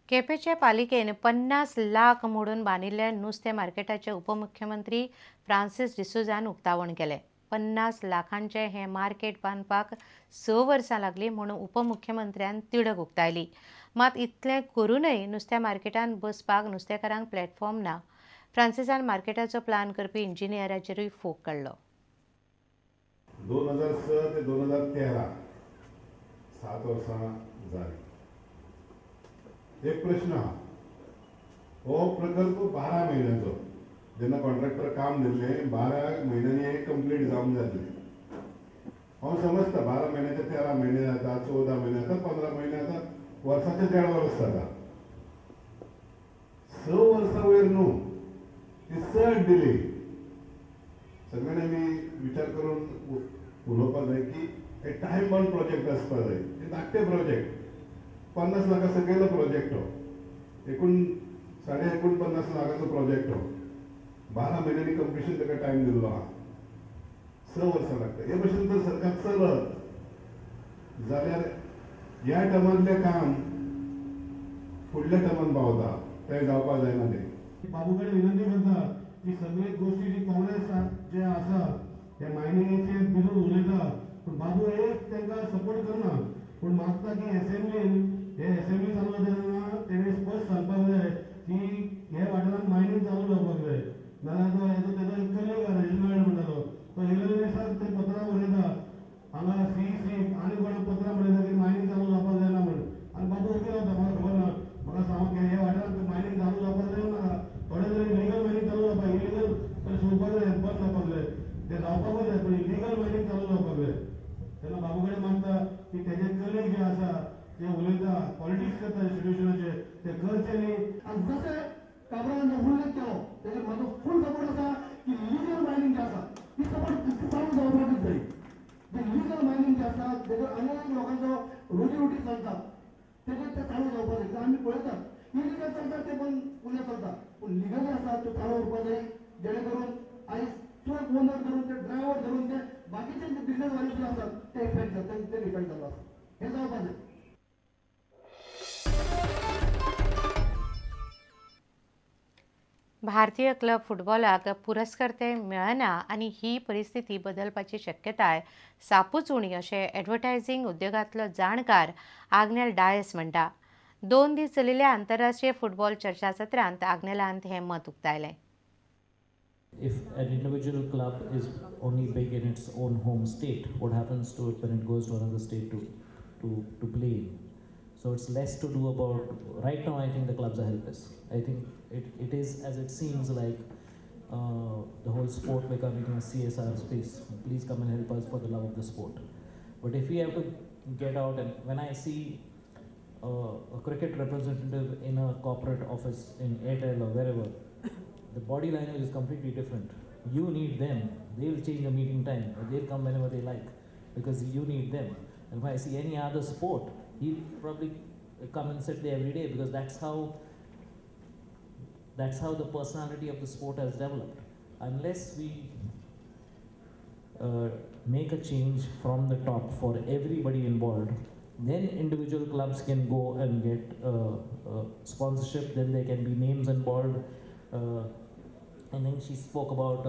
केपेंच्या पालिकेन 50 लाख मोडून बांदिल्ल्या नुस्तें मार्केटाचे उपमुख्यमंत्री फ्रांसीस डिसोझान उक्तावण केलें. 50 लाखांचें हें मार्केट बांदपाक 6 वर्सां लागलीं म्हणून उपमुख्यमंत्र्यान तिडक उक्तायली. मात इतलें करूनय नुस्त्या मार्केटांत बसपाक नुस्तेकारांक प्लॅटफॉर्म ना. फ्रांसीसान मार्केटाचो प्लान करपी इंजिनियराचेरूय फोग काडलो. 2006 ते 2013 7 वर्सां जाली. एक प्रश्न हा, हो प्रकल्प 12 महिन्याचो. जेन्ना कॉन्ट्रॅक्टर काम दिल्लें 12 म्हयन्यांनी एक कंप्लीट जावंक जातली. हांव समजता 12 महिन्याचे 13 महिने जाता, 14 महिने जाता, 15 महिने जाता, वर्साचे 1.5 वर्स जाता. 6 वर्सां वयर न्हू, ती चड डिले. सगळ्यांनी आमी विचार करून उलोवपाक जाय की हे टायम बाउंड प्रोजेक्ट आसपाक जाय. हे धाकटे प्रोजेक्ट 50 लाखा सकयलो प्रोजेक्ट हो. एकूण 49.5 लाखाचो प्रोजेक्ट हो. 12 महिन्यांनी कंप्लिशन ताका टायम दिल्लो आहा. 6 वर्सां लागता. हे भशेन जर सरकार चलत जाल्यार ह्या टर्मांतलें काम फुडल्या टर्मान पावता. तें जावपाक जायना तें. बाबू कडेन विनंती करता की सगळे गोष्टी जी काँग्रेस जे आसा त्या मायनिंगेचे बिजून उलयता, पूण बाबू एक तांकां सपोर्ट करना. पूण मागता की असेंब्लीन असेंब्ली चालू जाता तेणें स्पश्ट सांगपाक जाय की हे वाठारांत मायनींग चालू जावपाक जाय. नाजाल्यार तो तेजो कलीग रेजिमेंट म्हणटालो तो येयल्या दिसाक ते पत्रां बरयता हांगा सी आनी कोणाक पत्रां बरयता की मायनींग चालू जावपाक जायना म्हणून. आनी बाबू ओके रावता, म्हाका खबर ना. म्हाका सांगूंक हे वाठारांत मायनींग चालू जावपाक जाय नाका. थोडे तरी लिगल मायनींग चालू जावपाक, इलिगल सोडपाक जाय, बंद जावपाक जाय. ते जावपाकूच जाय, पूण इलिगल मायनींग चालू जावपाक जाय. तेन्ना बाबू कडेन मागता की तेजे कलीग जे आसा जे उलयता पॉलिटिक्स करता सिच्युएशनाचे ते करचे न्ही. आनी जशें काबरान जो उल्लेख केलो तेजेर म्हाजो फूल सपोर्ट आसा की लिगल मायनींग जे आसा ती सपोर्ट चालू जावपाकूच जाय. जे लिगल मायनींग जे आसा तेजेर अनेक लोकांचो रोजी चलता तेजेर ते चालू जावपाक जाय. आमी पळयतात इलिगल चलता ते पण उल्लेख चलता, पूण लिगल जे आसा तो चालू उरपाक जाय. जेणे करून आयज ट्रक ओनर धरून ते ड्रायव्हर धरून ते बाकीचे जे बिजनेस वाले जे आसात ते इफेक्ट जाता, ते इफेक्ट जाता. हे जावपाक जाय. भारतीय क्लब फुटबॉलाक पुरस्कर्ते मेळना आनी ही परिस्थिती बदलपाची शक्यताय सापूच उणी अशें एडव्हर्टायझिंग उद्योगांतलो जाणकार आग्नेल डायस म्हणटा. 2 दीस चलिल्ल्या आंतरराष्ट्रीय फुटबॉल चर्चासत्रांत आग्नेलांत हें मत उक्तायलें. If an individual club is only big in its own home state, what happens to it when it goes to another state to play in? So it's less to do about. Right now, I think the clubs are helpless. I think it is as it seems like the whole sport becoming a CSR space. Please come and help us for the love of the sport. But if we have to get out, and when I see a cricket representative in a corporate office in Airtel or wherever, the body language is completely different. You need them. They will change the meeting time. They'll come whenever they like because you need them. And if I see any other sport, he'll probably come and sit there every day because that's how the personality of the sport has developed. Unless we make a change from the top for everybody involved, then individual clubs can go and get sponsorship. Then there can be names involved. And then she spoke about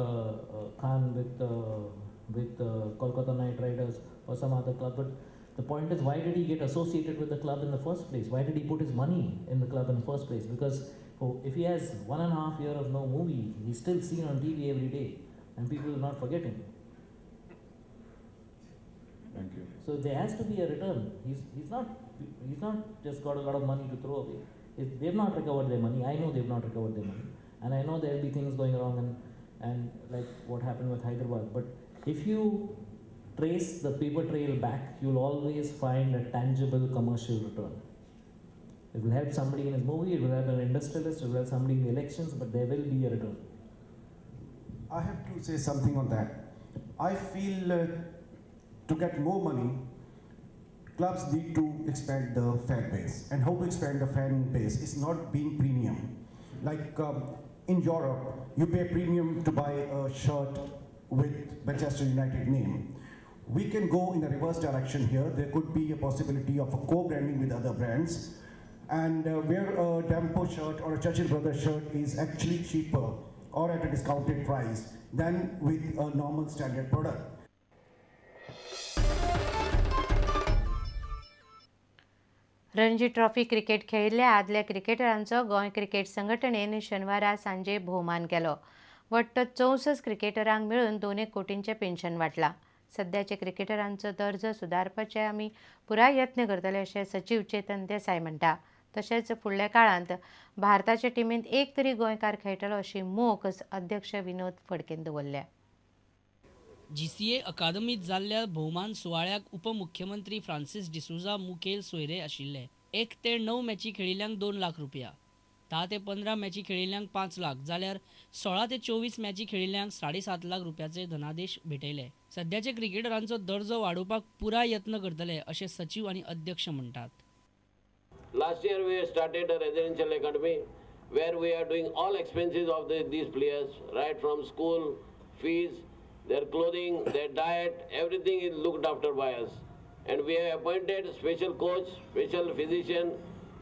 Khan with Kolkata Knight Riders or some other club. But the point is, why did he get associated with the club in the first place? Why did he put his money in the club in the first place? Because if he has 1.5 years of no movie, he's still seen on TV every day, and people will not forget him. Thank you. So there has to be a return. He's not just got a lot of money to throw away. They've not recovered their money. I know they've not recovered their money. And I know there'll be things going wrong and like what happened with Hyderabad. But if you trace the paper trail back, you'll always find a tangible commercial return. It will help somebody in his movie, it will help an industrialist, it will help somebody in the elections, but there will be a return. I have to say something on that. I feel to get more money, clubs need to expand the fan base. And how to expand the fan base is not being premium. Like in Europe, you pay premium to buy a shirt with Manchester United name. We can go in the reverse direction here. There could be a possibility of a co-branding with other brands. and where a Dempo shirt or a Churchill Brothers shirt is actually cheaper or at a discounted price than with a normal standard product. Ranji trophy cricket खेळिल्ल्या आदल्या क्रिकेटरांचो Goa cricket संघटनेन शेनवारा सांजे भोवमान केलो. वट्ट 64 क्रिकेटरांक मेळून 2 कोटींचें pension वाटलां. सद्याचे क्रिकेटरांचो दर्जो सुदारपाचे आमी पुराय यत्न करतले अशें सचिव चेतन देसाय म्हणटा. तशेंच फुडल्या काळांत भारताचे टिमींत एक तरी गोंयकार खेळटलो अशी मोख अध्यक्ष विनोद फडकेन दवरल्या. GCA अकादमीत जाल्ल्या भोवमान सुवाळ्याक उपमुख्यमंत्री फ्रांसीस डिसोजा मुखेल सोयरे आशिल्ले. 1 ते 9 मॅची खेळिल्ल्यांक 2 लाख रुपया, 10 ते 15 मॅची खेळिल्ल्यांक 5 लाख जाल्यार 16 ते 24 मॅची खेळिल्ल्यांक 7.5 लाख रुपयाचे धनादेश भेटयले. सद्याचे क्रिकेटरांचो दर्जो वाडोवपाक पुराय यत्न करतले अशें सचिव आनी अध्यक्ष म्हणटात. Last year we started a residential academy where we are doing all expenses of these players, right from school fees, their clothing, their diet, everything is looked after by us. And we have appointed special coach, special physician,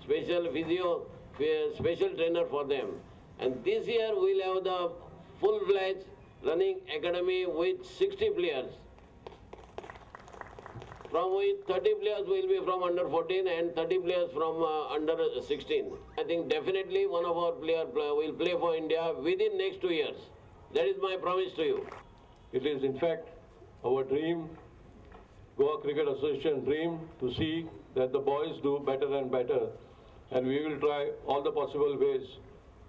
special physio, special trainer for them. And this year we will have the full-fledged running academy with 60 players. From which 30 players will be from under 14 and 30 players from under 16. I think definitely one of our players will play for India within next 2 years. That is my promise to you. It is in fact our dream, Goa Cricket Association dream, to see that the boys do better and better, and we will try all the possible ways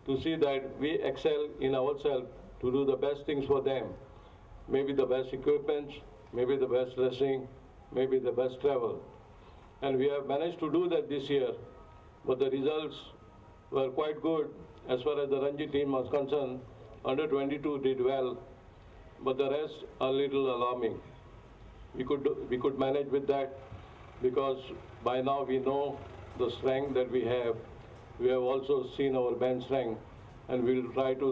to see that we excel in ourselves to do the best things for them. Maybe the best equipment, maybe the best dressing, maybe the best travel. And we have managed to do that this year, but the results were quite good as far as the Ranji team was concerned. Under 22 did well, but the rest are a little alarming. We could manage with that because by now we know the strength that we have. We have also seen our bench strength, and we will try to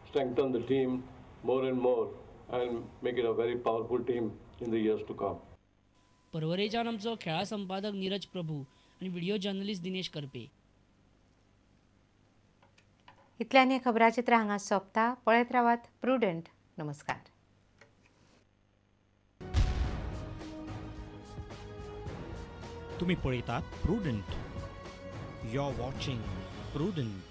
strengthen the team more and more and make it a very powerful team in the years to come. परवरेच्यान आमचो खेळा संपादक नीरज प्रभू आनी video journalist Dinesh Karpe. इतल्यानी खबराचित्र हांगा सोंपता. पळयत रावात प्रुडंट. नमस्कार. तुम्ही पळयतात Prudent. You are watching prudent.